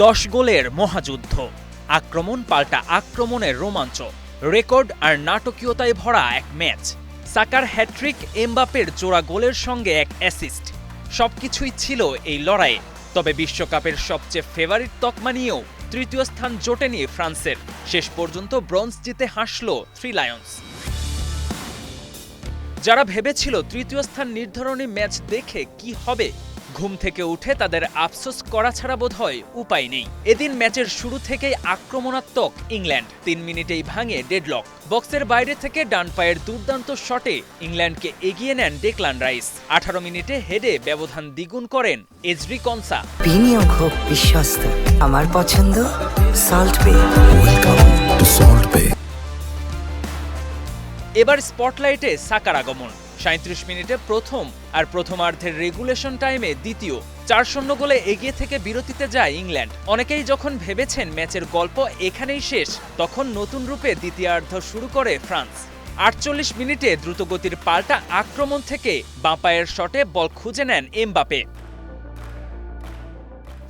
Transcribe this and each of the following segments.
10 গোলের মহাযুদ্ধ, আক্রমণ পাল্টা আক্রমণের রোমাঞ্চ, রেকর্ড আর নাটকীয়তায় ভরা এক ম্যাচ। সাকার হ্যাট্রিক, এমবাপের জোড়া গোলের সঙ্গে এক অ্যাসিস্ট, সবকিছুই ছিল এই লড়াইয়ে। তবে বিশ্বকাপের সবচেয়ে ফেভারিট তকমা নিয়েও তৃতীয় স্থান জোটেনি ফ্রান্সের। শেষ পর্যন্ত ব্রোঞ্জ জিতে হাসল থ্রি লায়ন্স। যারা ভেবেছিল তৃতীয় স্থান নির্ধারণী ম্যাচ দেখে কি হবে, ঘুম থেকে উঠে তাদের আফসোস করা ছাড়া বোধহয় উপায় নেই। এদিন ম্যাচের শুরু থেকেই আক্রমণাত্মক ইংল্যান্ড 3 মিনিটেই ভাঙে ডেডলক। বক্সের বাইরে থেকে ডান পায়ের দুর্দান্ত শটে ইংল্যান্ডকে এগিয়ে নেন ডেকলান রাইস। 18 মিনিটে হেডে ব্যবধান দ্বিগুণ করেন এজরি কনসা। বিনিয়োগ হোক বিশ্বস্ত, আমার পছন্দ সল্ট বে। ওয়েলকাম টু সল্ট বে। এবার স্পটলাইটে সাকার আগমন। 37 মিনিটে প্রথম আর প্রথমার্ধের রেগুলেশন টাইমে দ্বিতীয়। 4-0 গোলে এগিয়ে থেকে বিরতিতে যায় ইংল্যান্ড। অনেকেই যখন ভেবেছেন ম্যাচের গল্প এখানেই শেষ, তখন নতুন রূপে দ্বিতীয়ার্ধ শুরু করে ফ্রান্স। 48 মিনিটে দ্রুতগতির পাল্টা আক্রমণ থেকে বাঁ পায়ের শটে বল খুঁজে নেন এমবাপে।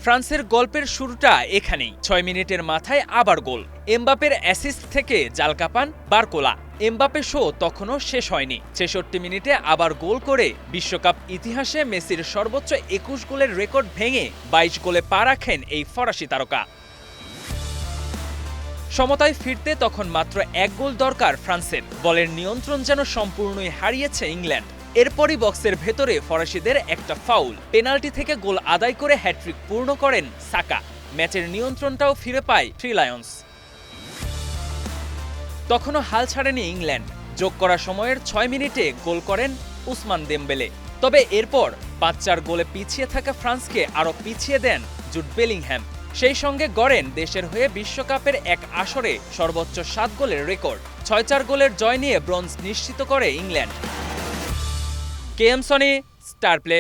ফ্রান্সের গল্পের শুরুটা এখানেই। 6 মিনিটের মাথায় আবার গোল। এমবাপের অ্যাসিস্ট থেকে জাল কাপান বারকোলা। এমবাপে শো তখনও শেষ হয়নি। 66 মিনিটে আবার গোল করে বিশ্বকাপ ইতিহাসে মেসির সর্বোচ্চ 21 গোলের রেকর্ড ভেঙে 22 গোলে পা রাখেন এই ফরাসি তারকা। সমতায় ফিরতে তখন মাত্র 1 গোল দরকার ফ্রান্সের। বলের নিয়ন্ত্রণ যেন সম্পূর্ণই হারিয়েছে ইংল্যান্ড। এরপরই বক্সের ভেতরে ফরাসিদের একটা ফাউল, পেনাল্টি থেকে গোল আদায় করে হ্যাট্রিক পূর্ণ করেন সাকা। ম্যাচের নিয়ন্ত্রণটাও ফিরে পায় থ্রি লায়ন্স। তখনও হাল ছাড়েনি ইংল্যান্ড। যোগ করা সময়ের 6 মিনিটে গোল করেন উসমান দেমবেলে। তবে এরপর 5-4 গোলে পিছিয়ে থাকা ফ্রান্সকে আরও পিছিয়ে দেন জুড বেলিংহ্যাম। সেই সঙ্গে গড়েন দেশের হয়ে বিশ্বকাপের এক আসরে সর্বোচ্চ 7 গোলের রেকর্ড। 6-4 গোলের জয় নিয়ে ব্রোঞ্জ নিশ্চিত করে England. KM Sony, star play.